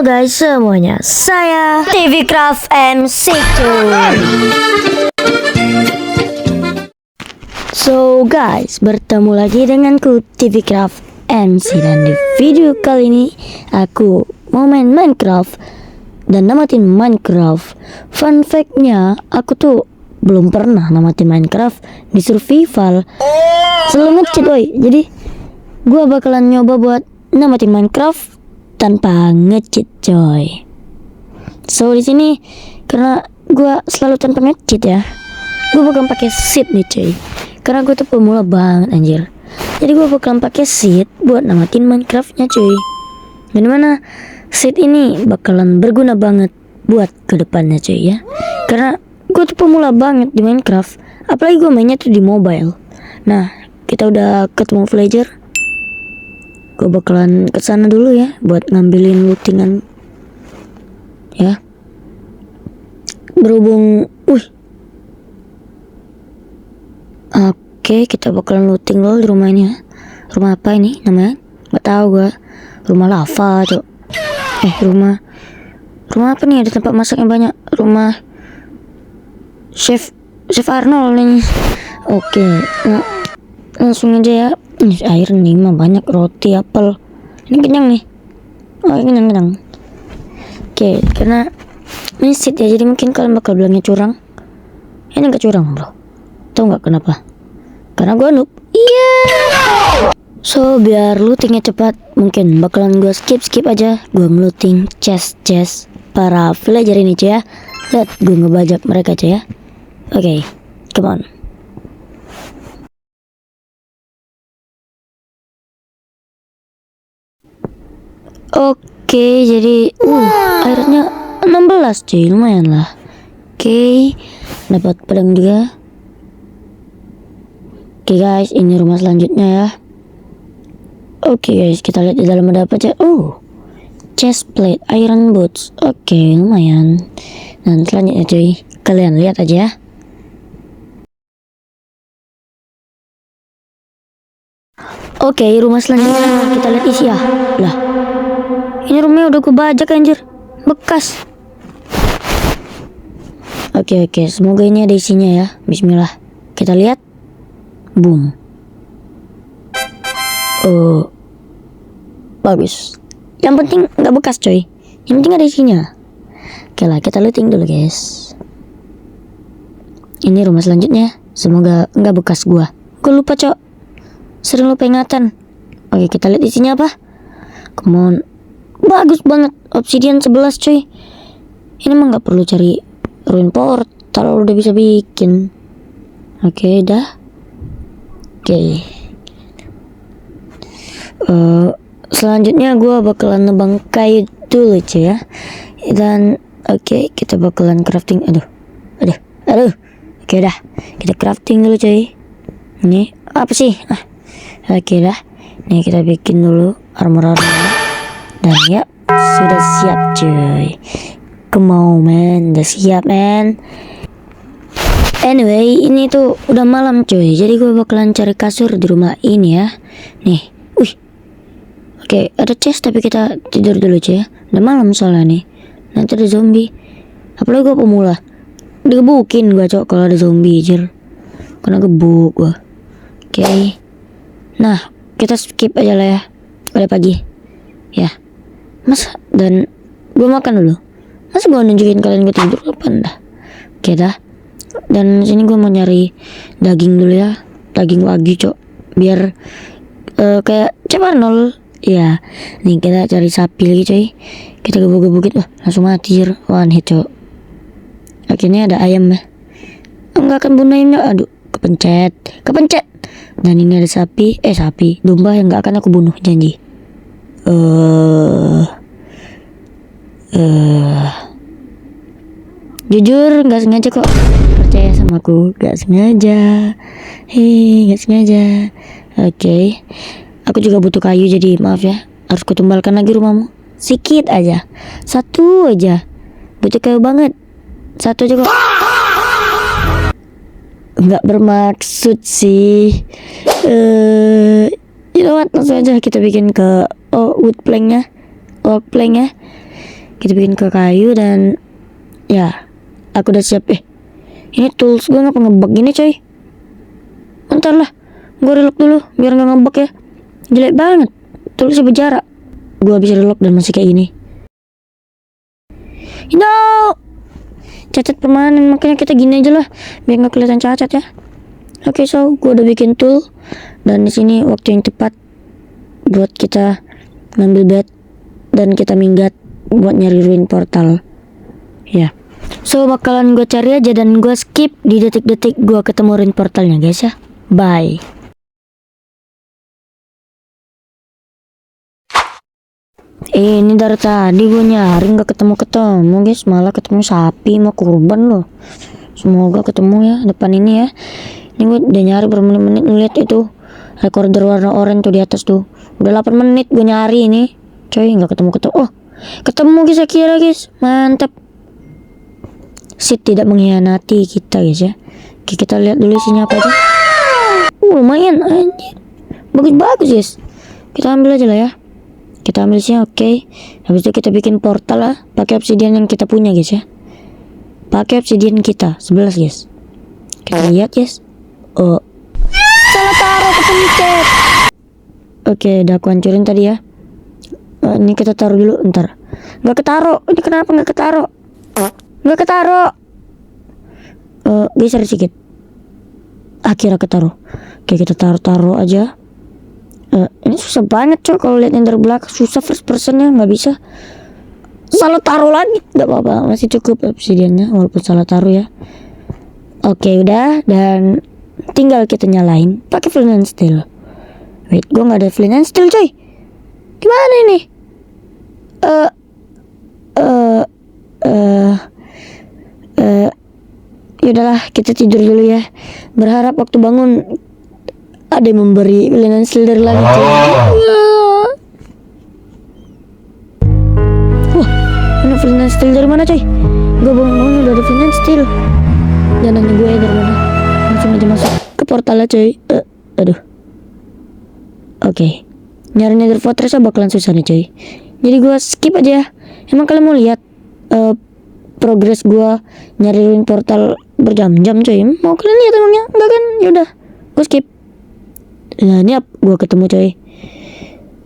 Halo guys semuanya, saya TV Craft MC2. So guys, bertemu lagi denganku TV Craft MC. Dan di video kali ini aku mau main Minecraft dan namatin Minecraft. Fun fact-nya, aku tuh belum pernah namatin Minecraft di survival. Selalu nge-cheat boy. Jadi gua bakalan nyoba buat namatin Minecraft tanpa nge-cheat coy. So di sini karena gua selalu tanpa nge-cheat ya, gua bakal pakai seed nih coy. Karena gua tuh pemula banget anjir. Jadi gua bakalan pakai seed buat namatin Minecraftnya coy. Dan mana seed ini bakalan berguna banget buat kedepannya coy ya. Karena gua tuh pemula banget di Minecraft. Apalagi gua mainnya tuh di mobile. Nah, kita udah ketemu villager. Gue bakalan kesana dulu ya buat ngambilin lootingan ya. Berhubung Oke, kita bakalan looting dulu di rumah ini ya. Rumah apa ini namanya? Gak tahu gua. Rumah lava cok. Rumah apa nih? Ada tempat masak yang banyak. Rumah Chef Arnold nih. Oke, langsung aja ya. Air nih mah banyak, roti, apel. Ini kenyang nih. Oh, kenyang. Oke, karena ini seed ya, jadi mungkin kalian bakal bilangnya curang. Ini gak curang bro. Tahu nggak kenapa? Karena gue noob. Iya. So biar lootingnya cepat, mungkin bakalan gue skip aja. Gue ngelooting chest para villager ini cuy ya. Lihat gue ngebajak mereka cuy ya. Oke, come on. Oke, jadi airnya 16 cuy, lumayan lah. Oke, dapat pedang juga. Oke guys, ini rumah selanjutnya ya. Oke guys, kita lihat di dalam ada apa aja. Chest plate, iron boots. Oke, lumayan. Dan selanjutnya cuy, kalian lihat aja ya. Oke, rumah selanjutnya kita lihat isi ya. Lah, ini rumahnya udah gue bajak anjir, bekas. Oke, semoga ini ada isinya ya. Bismillah, kita lihat. Boom. Bagus. Yang penting nggak bekas coy. Yang penting ada isinya. Oke lah, kita looting dulu guys. Ini rumah selanjutnya. Semoga nggak bekas gua lupa cok. Sering lupa ingatan. Oke, kita lihat isinya apa. Come on. Bagus banget, obsidian 11 coy. Ini mah nggak perlu cari ruin portal, udah bisa bikin. Oke, dah. Oke. Selanjutnya gue bakalan nebang kayu dulu cuy ya. Dan oke, kita bakalan crafting. Aduh. Oke dah, kita crafting dulu cuy. Ini apa sih? Oke dah. Nih kita bikin dulu armor. Dan ya, sudah siap cuy. Kemau men, udah siap men. Anyway, ini tuh udah malam cuy. Jadi gue bakalan cari kasur di rumah ini ya. Nih, Oke, ada chest tapi kita tidur dulu cuy ya. Udah malam soalnya nih. Nanti ada zombie. Apalagi gue pemula. Digebukin gue cok kalau ada zombie jir. Karena gebuk gue. Oke. Nah, kita skip aja lah ya. Pada pagi. Ya. Dan gue makan dulu. Masa gue nunjukin kalian gue tidur kapan dah. Oke dah. Dan sini gue mau nyari daging dulu ya. Daging wagyu cok. Biar kayak Chef Arnold. Ya. Nih kita cari sapi lagi coy. Kita gebuk-gebukin. Langsung mati jir. One hit cok. Akhirnya ada ayam ya. Enggak akan bunuh ayamnya. Aduh. Kepencet. Dan ini ada sapi. Domba yang gak akan aku bunuh. Janji. Jujur nggak sengaja kok. Percaya sama aku, nggak sengaja. Oke. Aku juga butuh kayu, jadi maaf ya. Harus kutumbalkan lagi rumahmu. Sikit aja. Satu aja. Butuh kayu banget. Satu aja kok. Nggak bermaksud sih. You know what? Langsung aja kita bikin ke wood plank-nya. Kita bikin ke kayu dan ya, aku udah siap. Ini tools gue ngapa ngebug gini coy? Bentar lah, gue relock dulu biar nggak ngebug ya. Jelek banget, toolsnya berjarak. Gue habis relock dan masih kayak gini. No, cacat permanen, makanya kita gini aja lah biar nggak kelihatan cacat ya. Oke, so gue udah bikin tool dan di sini waktu yang tepat buat kita ngambil bed dan kita minggat buat nyari ruin portal. Ya. So bakalan gue cari aja dan gue skip di detik-detik gue ketemu ruin portalnya guys ya. Bye. Ini dari tadi gue nyari nggak ketemu guys, malah ketemu sapi mau kurban loh. Semoga ketemu ya depan ini ya. Ini gue udah nyari bermenit-menit, ngeliat itu recorder warna oranye tuh di atas tuh. Udah 8 menit gue nyari ini. Coy, nggak ketemu. Oh, ketemu guys, kira guys. Mantap. Sid tidak mengkhianati kita guys ya. Oke, kita lihat dulu isinya apa aja. Lumayan anjir. Bagus guys. Kita ambil aja lah ya. Kita ambil sih, oke. Habis itu kita bikin portal lah pakai obsidian yang kita punya guys ya. Pakai obsidian kita 11 guys. Kita lihat guys. Oh, salah taruh, kepencet. Oke, udah aku hancurin tadi ya. Ini kita taruh dulu, ntar. Gak ketaruh. Ini kenapa gak ketaruh? Gak ketaruh. Geser sedikit. Akhirnya ketaruh. Oke, kita taruh aja. Ini susah banget coy kalau lihat yang dari belakang, susah first personnya, nggak bisa. Salah taruh lagi, nggak apa-apa, masih cukup obsidiannya walaupun salah taruh ya. Oke, udah, dan tinggal kita nyalain pakai flint and steel. Wait, gue nggak ada flint and steel coy. Gimana ini? Yaudahlah, kita tidur dulu ya. Berharap waktu bangun ada yang memberi flint and steel dari langit coy. Wah, mana flint and steel dari mana coy? Gue bangun udah ada flint and steel. Jangan nanya gue dari mana. Langsung aja masuk ke portalnya coy. Aduh. Oke. Nyari Nether Fortress bakalan susah nih coy. Jadi gue skip aja ya. Emang kalian mau lihat progres gue nyari ruin portal berjam-jam coy? Mau kalian lihat emangnya? Enggak kan? Yaudah, gue skip. Nah ini gue ketemu coy.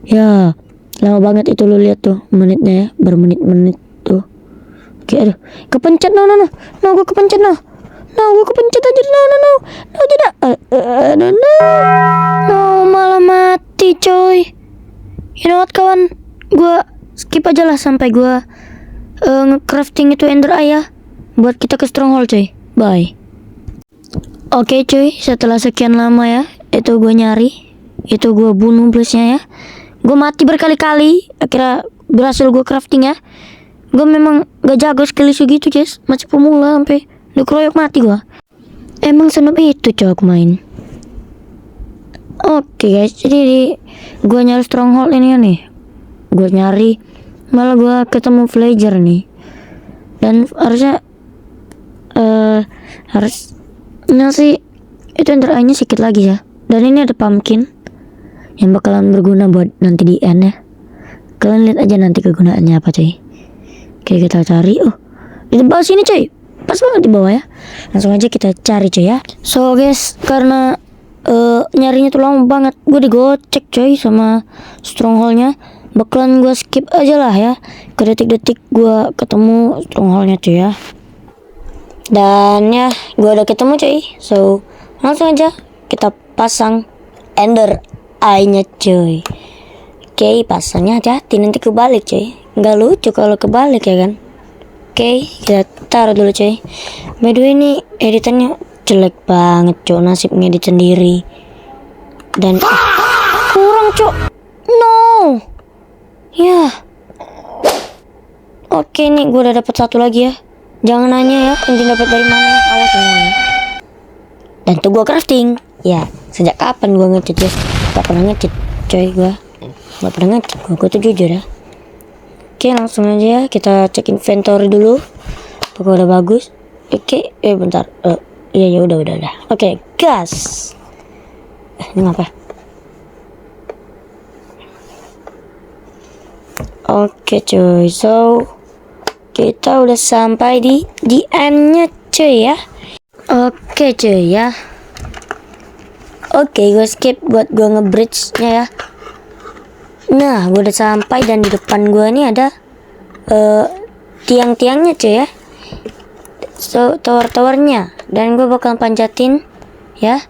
Ya, lama banget itu lo lihat tuh menitnya ya, bermenit-menit tuh. Oke, aduh, kepencet no, gue kepencet no, gue kepencet aja no, tidak, no, malah mati coy. You know what kawan, gue skip aja lah sampai gue nge-crafting itu ender eye ya, buat kita ke stronghold coy. Bye. Oke cuy, setelah sekian lama ya, itu gue nyari, itu gue bunuh plusnya ya. Gue mati berkali-kali, akhirnya berhasil gue crafting ya. Gue memang gak jago skill segitu guys, masih pemula sampai dikeroyok mati gue. Emang senep itu coy aku main. Oke guys, jadi gue nyari stronghold ini ya nih. Gue nyari, malah gue ketemu villager nih. Dan harusnya harusnya sih itu ender eye-nya sedikit lagi ya. Dan ini ada pumpkin yang bakalan berguna buat nanti di end ya. Kalian lihat aja nanti kegunaannya apa coy. Oke, kita cari. Oh, di bawah sini coy, pas banget di bawah ya. Langsung aja kita cari coy ya. So guys, karena nyarinya tuh lama banget, gue digocek coy sama strongholdnya. Bakalan gue skip aja lah ya ke detik-detik gue ketemu strongholdnya cuy ya. Dan ya, gue udah ketemu cuy. So langsung aja kita pasang ender eye-nya cuy. Oke, pasangnya hati-hati nanti kebalik cuy. Nggak lucu kalau kebalik ya kan. Oke, kita taruh dulu cuy. By the way ini editannya jelek banget cuy, nasib ngedit sendiri. Dan kurang cuy. No. Ya. Oke nih, gue udah dapat satu lagi ya. Jangan nanya ya, anjing dapat dari mana? Awas ya. Dan tuh gue crafting. Ya, sejak kapan gue nge-cheat ya? Gak pernah nge-cheat coy gue. Gak pernah nge-cheat gue tuh jujur ya. Oke, langsung aja ya kita cek inventory dulu. Pokoknya udah bagus. Oke, bentar. Iya udah. Oke, gas. Ini ngapa? Oke cuy, so kita udah sampai di end-nya cuy ya. Oke cuy ya. Oke, gue skip buat gue nge-bridge-nya ya. Nah, gue udah sampai dan di depan gue nih ada tiang-tiangnya cuy ya. So, tower-towernya. Dan gue bakal panjatin ya.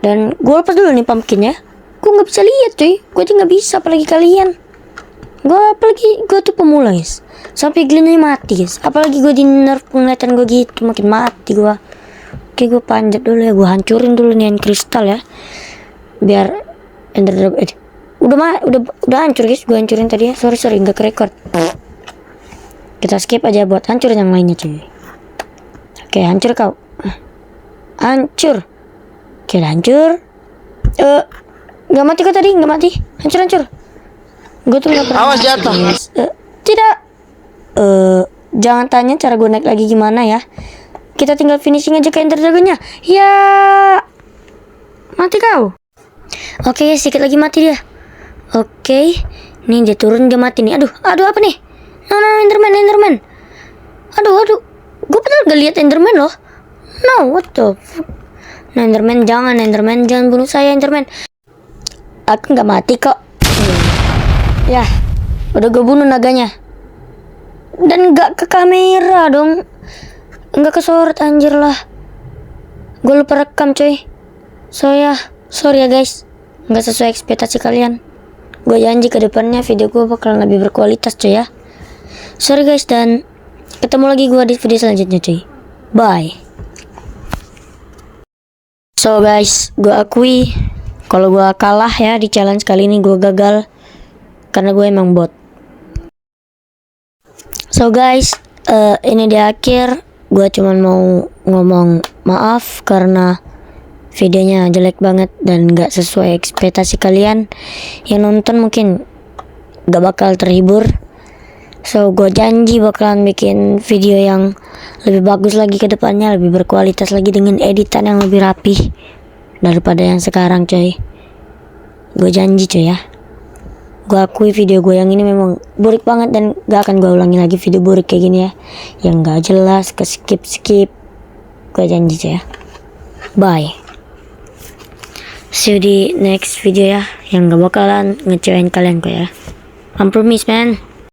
Dan gue lepas dulu nih pumpkin ya. Gue nggak bisa lihat cuy. Gue tuh nggak bisa, apalagi kalian. Gue tuh pemula guys. Sampai Glenn mati guys. Apalagi gue di nerf penglihatan gue gitu, makin mati gue. Oke, gue panjat dulu ya. Gue hancurin dulu nih kristal ya. Biar ender dragon udah hancur guys. Gue hancurin tadi ya. Sorry nggak kerekord. Kita skip aja buat hancurin yang lainnya cuy. Oke, hancur kau. Hancur. Oke, hancur. Nggak mati kok tadi, nggak mati. Hancur. Gue tuh nggak pernah. Awas jatuh. Tidak. Jangan tanya cara gue naik lagi gimana ya. Kita tinggal finishing aja ke ender dragonnya. Ya. Mati kau. Oke, sedikit lagi mati dia. Oke. Nih dia turun, dia mati nih. Aduh apa nih? No, Enderman. Aduh. Gue padahal gak lihat Enderman loh. No, what the fuck? Nah, Enderman jangan bunuh saya Enderman. Aku nggak mati kok. Ya, udah gue bunuh naganya. Dan nggak ke kamera dong. Nggak kesorot anjir lah. Gue lupa rekam coy. Sorry ya guys. Nggak sesuai ekspektasi kalian. Gue janji ke depannya video gue bakalan lebih berkualitas coy ya. Sorry guys, dan ketemu lagi gue di video selanjutnya cuy. Bye. So guys, gue akui kalau gue kalah ya di challenge kali ini, gue gagal karena gue emang bot. So guys, ini di akhir gue cuman mau ngomong maaf karena videonya jelek banget dan gak sesuai ekspektasi kalian. Yang nonton mungkin gak bakal terhibur. So gue janji bakalan bikin video yang lebih bagus lagi ke depannya, lebih berkualitas lagi dengan editan yang lebih rapih daripada yang sekarang coy. Gue janji coy ya. Gue akui video gue yang ini memang burik banget dan gak akan gue ulangi lagi video burik kayak gini ya, yang gak jelas, ke skip. Gue janji coy ya. Bye. See you di next video ya, yang gak bakalan ngecewain kalian kok ya. I promise man.